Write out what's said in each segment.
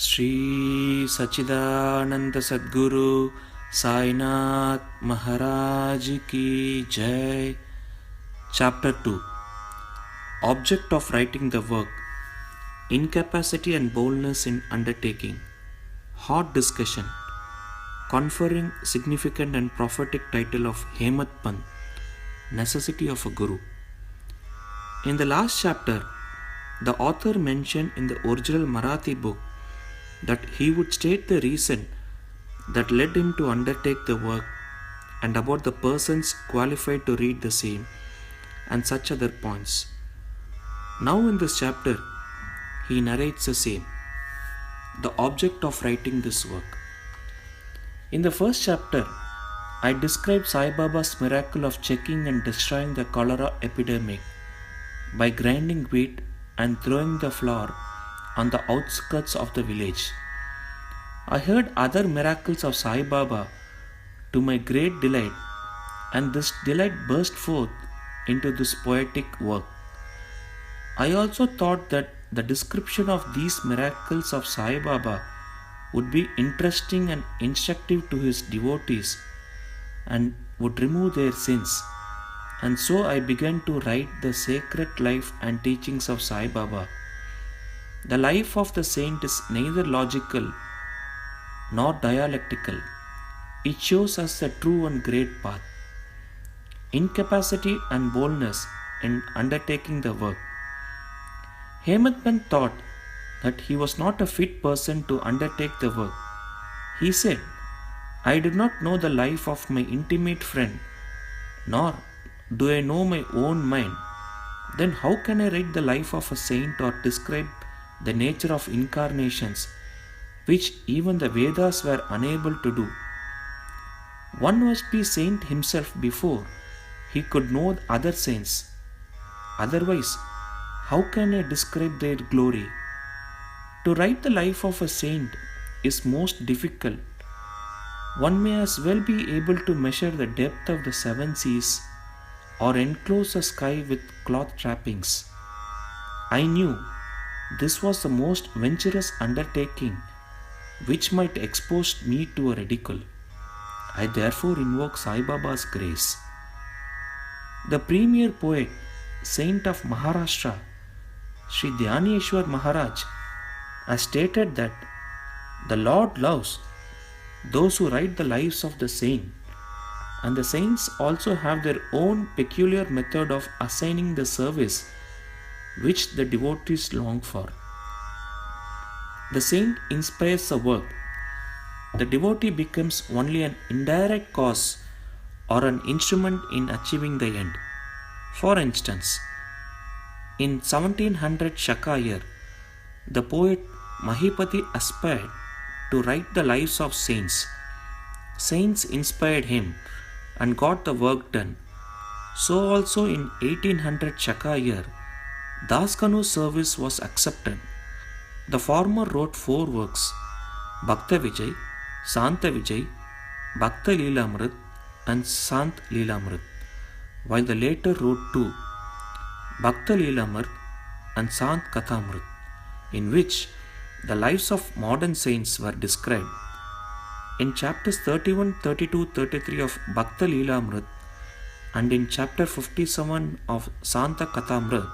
Sri Satchidananda Sadguru Sai Maharaj Ki Jai. Chapter 2. Object of writing the work: Incapacity and boldness in undertaking. Hot discussion. Conferring significant and prophetic title of Hemat Pant. Necessity of a Guru. In the last chapter, the author mentioned in the original Marathi book that he would state the reason that led him to undertake the work and about the persons qualified to read the same and such other points. Now in this chapter, he narrates the same, the object of writing this work. In the first chapter, I described Sai Baba's miracle of checking and destroying the cholera epidemic by grinding wheat and throwing the flour on the outskirts of the village. I heard other miracles of Sai Baba to my great delight, and this delight burst forth into this poetic work. I also thought that the description of these miracles of Sai Baba would be interesting and instructive to his devotees and would remove their sins. And so I began to write the sacred life and teachings of Sai Baba. The life of the saint is neither logical nor dialectical. It shows us the true and great path. Incapacity and boldness in undertaking the work. Hemat Pant thought that he was not a fit person to undertake the work. He said, "I do not know the life of my intimate friend, nor do I know my own mind. Then how can I write the life of a saint or describe the nature of incarnations, which even the Vedas were unable to do? One must be saint himself before he could know other saints. Otherwise, how can I describe their glory? To write the life of a saint is most difficult. One may as well be able to measure the depth of the seven seas or enclose the sky with cloth trappings. I knew this was the most venturous undertaking which might expose me to a ridicule. I therefore invoke Sai Baba's grace." The premier poet, saint of Maharashtra, Sri Dhyaneshwar Maharaj, has stated that the Lord loves those who write the lives of the saint, and the saints also have their own peculiar method of assigning the service which the devotees long for. The saint inspires the work. The devotee becomes only an indirect cause or an instrument in achieving the end. For instance, in 1700 Shaka year, the poet Mahipati aspired to write the lives of saints. Saints inspired him and got the work done. So also in 1800 Shaka year, Das Kanu's service was accepted. The former wrote 4 works: Bhakta Vijay, Santa Vijay, Bhakta Leelamrit and Sant Leelamrit, while the later wrote 2, Bhakta Leelamrit and Sant Kathamrit, in which the lives of modern saints were described. In chapters 31, 32, 33 of Bhakta Leelamrit and in chapter 57 of Santa Kathamrit,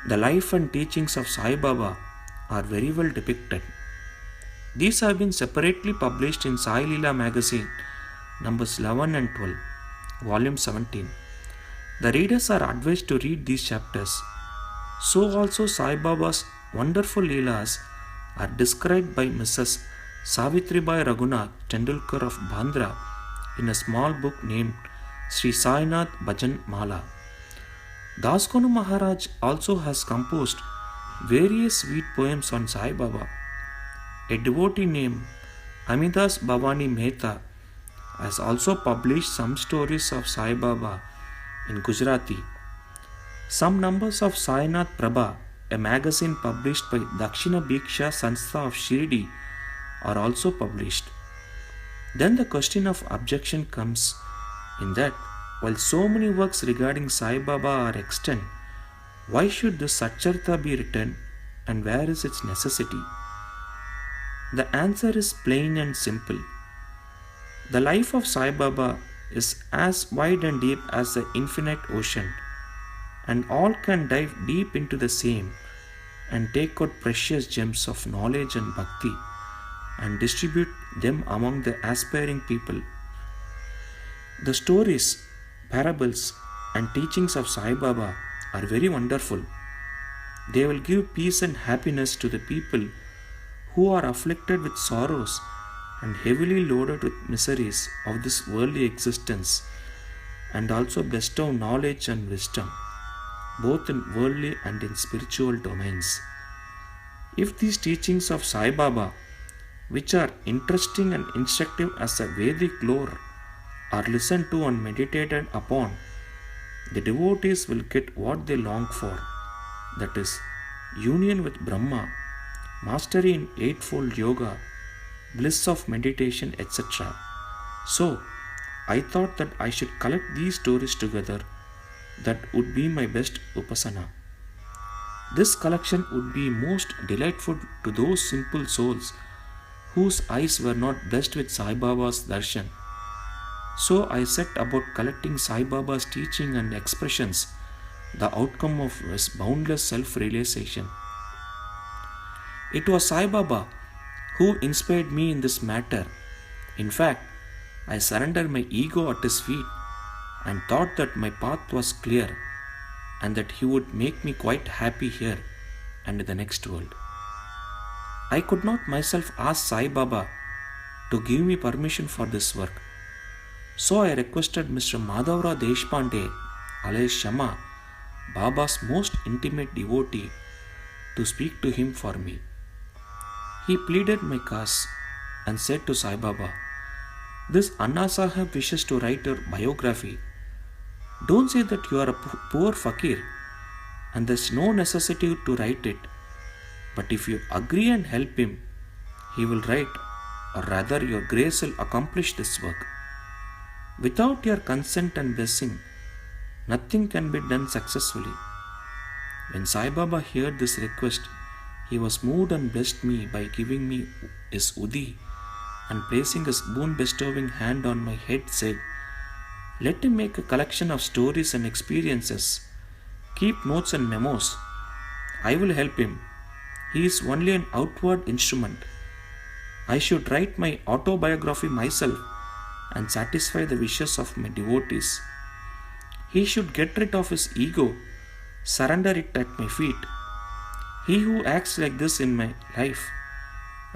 the life and teachings of Sai Baba are very well depicted. These have been separately published in Sai Leela magazine, numbers 11 and 12, volume 17. The readers are advised to read these chapters. So also Sai Baba's wonderful Leelas are described by Mrs. Savitribai Raghunath Tendulkar of Bandra in a small book named Sri Sainath Bhajan Mala. Das Kanu Maharaj also has composed various sweet poems on Sai Baba. A devotee named Amidas Bhavani Mehta has also published some stories of Sai Baba in Gujarati. Some numbers of Sainath Prabha, a magazine published by Dakshina Bhiksha Sanstha of Shirdi, are also published. Then the question of objection comes in that while so many works regarding Sai Baba are extant, why should the Satcharita be written and where is its necessity? The answer is plain and simple. The life of Sai Baba is as wide and deep as the infinite ocean, and all can dive deep into the same and take out precious gems of knowledge and bhakti and distribute them among the aspiring people. The stories, parables, and teachings of Sai Baba are very wonderful. They will give peace and happiness to the people who are afflicted with sorrows and heavily loaded with miseries of this worldly existence, and also bestow knowledge and wisdom, both in worldly and in spiritual domains. If these teachings of Sai Baba, which are interesting and instructive as a Vedic lore, are listened to and meditated upon, the devotees will get what they long for, that is, union with Brahma, mastery in eightfold yoga, bliss of meditation, etc. So, I thought that I should collect these stories together. That would be my best upasana. This collection would be most delightful to those simple souls whose eyes were not blessed with Sai Baba's darshan. So I set about collecting Sai Baba's teaching and expressions, the outcome of his boundless self-realization. It was Sai Baba who inspired me in this matter. In fact, I surrendered my ego at his feet and thought that my path was clear and that he would make me quite happy here and in the next world. I could not myself ask Sai Baba to give me permission for this work. So I requested Mr. Madhavrao Deshpande, alias Shama, Baba's most intimate devotee, to speak to him for me. He pleaded my cause and said to Sai Baba, "This Anna Sahib wishes to write your biography. Don't say that you are a poor fakir and there's no necessity to write it. But if you agree and help him, he will write, or rather your grace will accomplish this work. Without your consent and blessing, nothing can be done successfully." When Sai Baba heard this request, he was moved and blessed me by giving me his Udi, and placing his boon bestowing hand on my head said, "Let him make a collection of stories and experiences. Keep notes and memos. I will help him. He is only an outward instrument. I should write my autobiography myself and satisfy the wishes of my devotees. He should get rid of his ego, surrender it at my feet. He who acts like this in my life,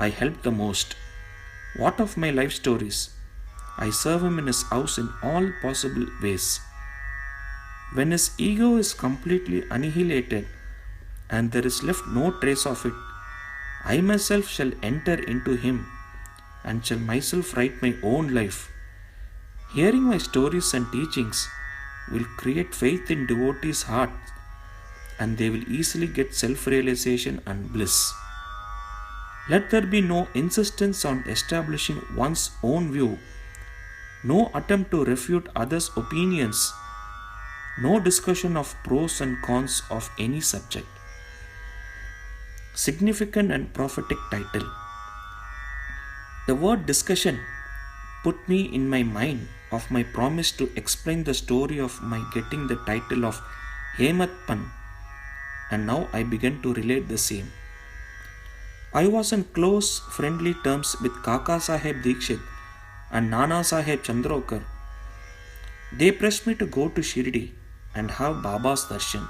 I help the most. What of my life stories? I serve him in his house in all possible ways. When his ego is completely annihilated and there is left no trace of it, I myself shall enter into him and shall myself write my own life. Hearing my stories and teachings will create faith in devotees' hearts, and they will easily get self-realization and bliss. Let there be no insistence on establishing one's own view, no attempt to refute others' opinions, no discussion of pros and cons of any subject." Significant and prophetic title. The word discussion put me in my mind of my promise to explain the story of my getting the title of Hematpan, and now I began to relate the same. I was on close friendly terms with Kaka Sahib Dikshit and Nana Sahib Chandrokar. They pressed me to go to Shirdi and have Baba's darshan,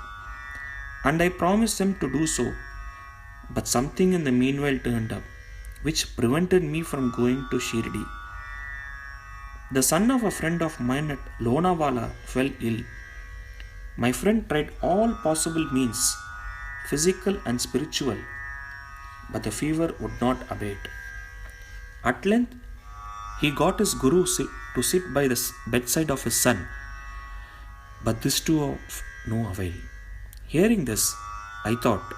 and I promised them to do so, but something in the meanwhile turned up, which prevented me from going to Shirdi. The son of a friend of mine at Lonavala fell ill. My friend tried all possible means, physical and spiritual, but the fever would not abate. At length, he got his guru to sit by the bedside of his son, but this too of no avail. Hearing this, I thought,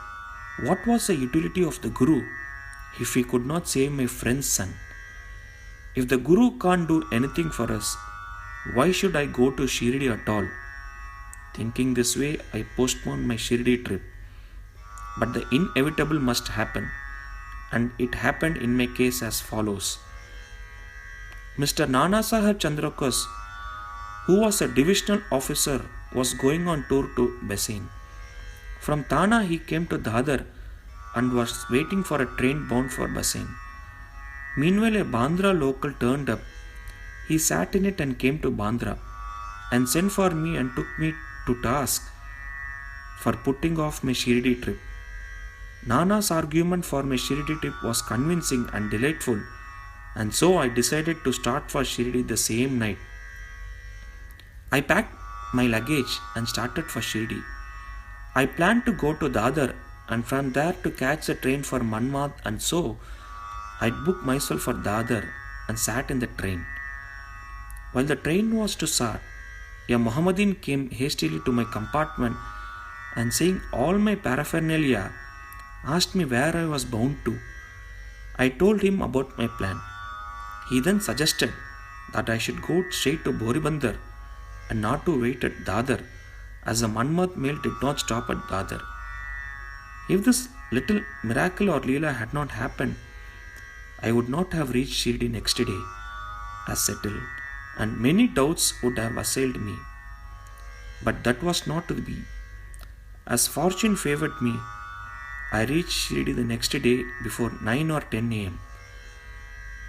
what was the utility of the guru if he could not save my friend's son? If the guru can't do anything for us, why should I go to Shirdi at all? Thinking this way, I postponed my Shirdi trip. But the inevitable must happen. and it happened in my case as follows. Mr. Nana Sahib Chandrakar, who was a divisional officer, was going on tour to Basin. From Thana he came to Dadar and was waiting for a train bound for Basin. Meanwhile, a Bandra local turned up. He sat in it and came to Bandra and sent for me and took me to task for putting off my Shirdi trip. Nana's argument for my Shirdi trip was convincing and delightful, and so I decided to start for Shirdi the same night. I packed my luggage and started for Shirdi. I planned to go to Dadar and from there to catch the train for Manmad, and so I'd booked myself for Dadar and sat in the train. While the train was to start, a Mohammedan came hastily to my compartment and, seeing all my paraphernalia, asked me where I was bound to. I told him about my plan. He then suggested that I should go straight to Boribandar and not to wait at Dadar, as the Manmad mail did not stop at Dadar. If this little miracle or Leela had not happened, I would not have reached Shirdi next day as settled, and many doubts would have assailed me. But that was not to be. As fortune favored me, I reached Shirdi the next day before 9 or 10 am.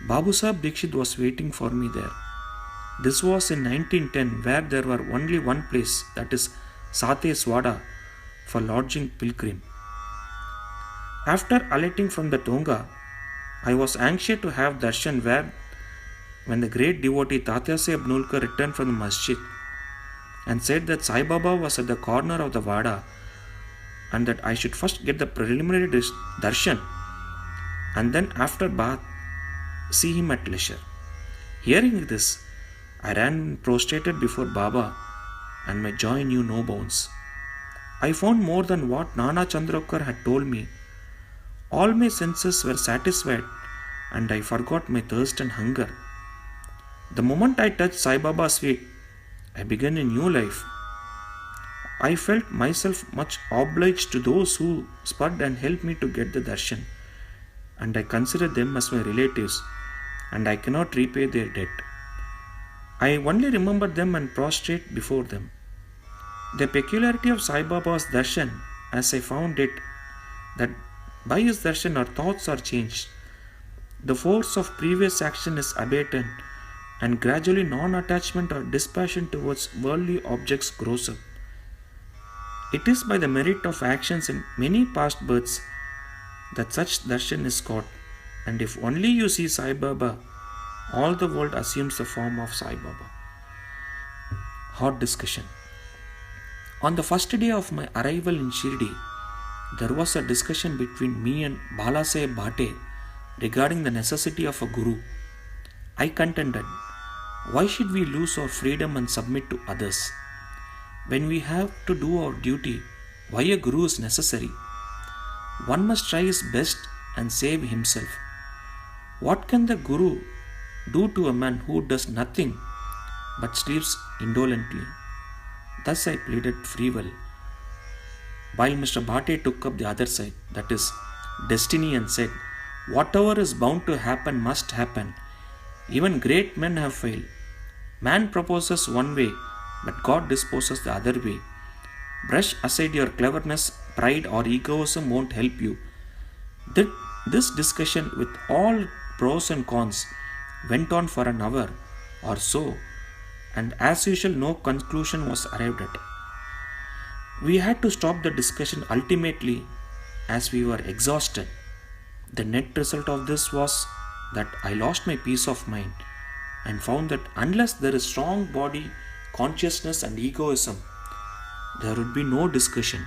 Babu Sahib Dikshit was waiting for me there. This was in 1910, where there were only one place, that is Sate Swada, for lodging pilgrim. After alighting from the Tonga, I was anxious to have darshan when the great devotee Tatya Sahib Nulkar returned from the masjid and said that Sai Baba was at the corner of the Vada and that I should first get the preliminary darshan and then after bath see him at leisure. Hearing this, I ran prostrated before Baba and my joy knew no bounds. I found more than what Nana Chandrakar had told me. All my senses were satisfied and I forgot my thirst and hunger. The moment I touched Sai Baba's feet, I began a new life. I felt myself much obliged to those who spurred and helped me to get the darshan, and I consider them as my relatives, and I cannot repay their debt. I only remember them and prostrate before them. The peculiarity of Sai Baba's darshan, as I found it, that by his darshan our thoughts are changed. The force of previous action is abated, and gradually non-attachment or dispassion towards worldly objects grows up. It is by the merit of actions in many past births that such darshan is got, and if only you see Sai Baba, all the world assumes the form of Sai Baba. Hot discussion. On the first day of my arrival in Shirdi, there was a discussion between me and Balasaheb Bhate regarding the necessity of a guru. I contended, why should we lose our freedom and submit to others? When we have to do our duty, why a guru is necessary? One must try his best and save himself. What can the guru do to a man who does nothing but sleeps indolently? Thus I pleaded free will, while Mr. Bhate took up the other side, that is, destiny, and said, whatever is bound to happen must happen. Even great men have failed. Man proposes one way, but God disposes the other way. Brush aside your cleverness, pride, or egoism won't help you. This discussion, with all pros and cons, went on for an hour or so, and as usual, no conclusion was arrived at. We had to stop the discussion ultimately as we were exhausted. The net result of this was that I lost my peace of mind and found that unless there is strong body, consciousness, and egoism, there would be no discussion.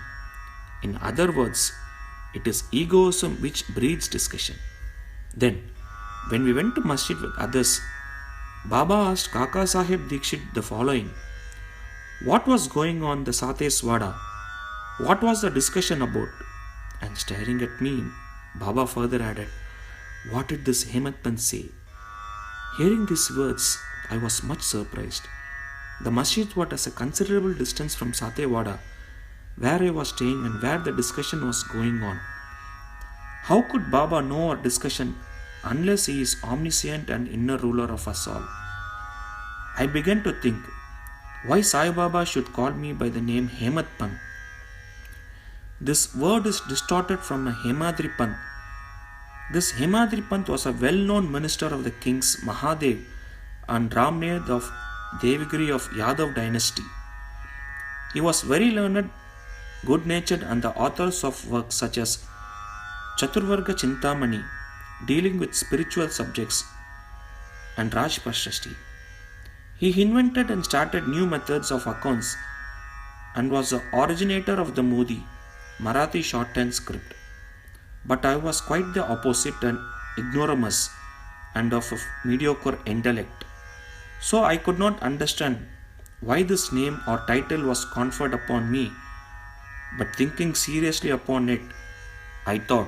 In other words, it is egoism which breeds discussion. Then, when we went to masjid with others, Baba asked Kaka Sahib Dikshit the following: what was going on the Sate Swada? What was the discussion about? And staring at me, Baba further added, what did this Hematpan say? Hearing these words, I was much surprised. The masjid was at a considerable distance from Satewada, where I was staying and where the discussion was going on. How could Baba know our discussion unless he is omniscient and inner ruler of us all? I began to think why Sai Baba should call me by the name Hemat Pant. This word is distorted from a Hemadri Pant. This Hemadri Pant was a well-known minister of the kings Mahadev and Ramned of Devagiri of Yadav dynasty. He was very learned, good-natured and the authors of works such as Chaturvarga Chintamani, dealing with spiritual subjects, and Raj Prashasti. He invented and started new methods of accounts and was the originator of the Modi, Marathi shorthand script. But I was quite the opposite and ignoramus and of a mediocre intellect. So I could not understand why this name or title was conferred upon me. But thinking seriously upon it, I thought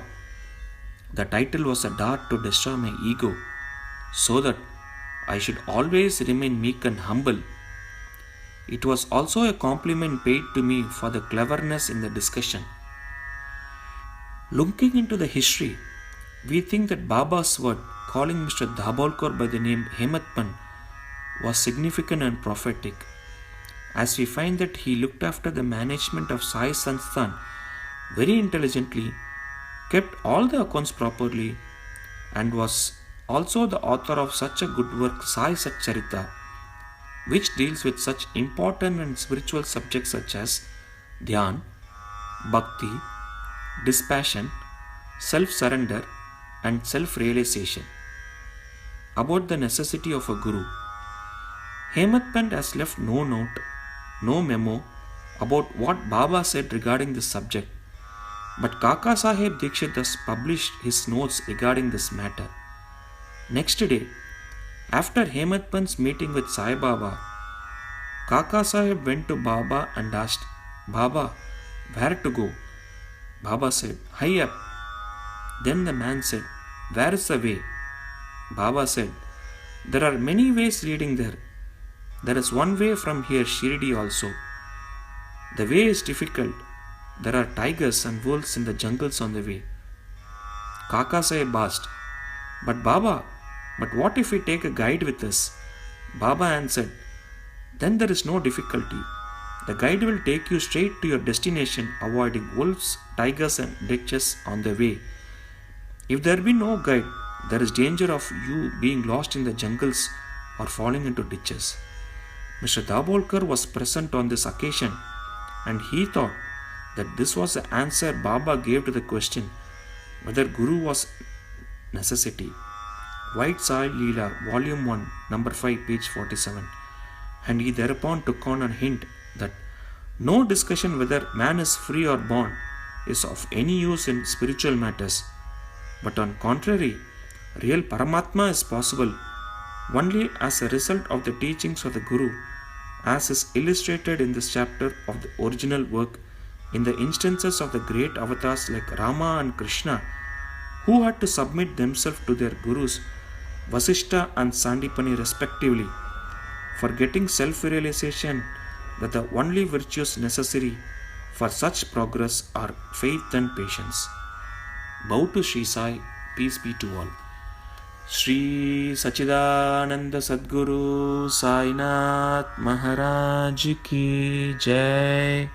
the title was a dart to destroy my ego, so that I should always remain meek and humble. It was also a compliment paid to me for the cleverness in the discussion. Looking into the history, we think that Baba's word calling Mr. Dabholkar by the name Hemat Pant was significant and prophetic, as we find that he looked after the management of Sai Sansthan very intelligently, kept all the accounts properly, and was also the author of such a good work Sai Satcharita, which deals with such important and spiritual subjects such as Dhyan, Bhakti, dispassion, self-surrender and self-realization. About the necessity of a guru, Hemat Pant has left no note, no memo about what Baba said regarding this subject, but Kaka Sahib Dikshit has published his notes regarding this matter. Next day, after Hemat Pant's meeting with Sai Baba, Kaka Sahib went to Baba and asked, "Baba, where to go?" Baba said, "High up." Then the man said, "Where is the way?" Baba said, "There are many ways leading there. There is one way from here, Shirdi also. The way is difficult. There are tigers and wolves in the jungles on the way." Kaka Sahib asked, "But Baba, but what if we take a guide with us?" Baba answered, "Then there is no difficulty. The guide will take you straight to your destination, avoiding wolves, tigers and ditches on the way. If there be no guide, there is danger of you being lost in the jungles or falling into ditches." Mr. Dabholkar was present on this occasion, and he thought that this was the answer Baba gave to the question whether Guru was necessity. White Soil Leela, Volume 1, Number 5, page 47. And he thereupon took on a hint that no discussion whether man is free or born is of any use in spiritual matters, but on contrary, real Paramatma is possible only as a result of the teachings of the Guru, as is illustrated in this chapter of the original work in the instances of the great avatars like Rama and Krishna, who had to submit themselves to their Gurus Vasishta and Sandipani respectively, for getting self-realization that the only virtues necessary for such progress are faith and patience. Bow to Sri Sai, peace be to all. Sri Sachidananda Sadguru Sainath Maharaj Ki Jai.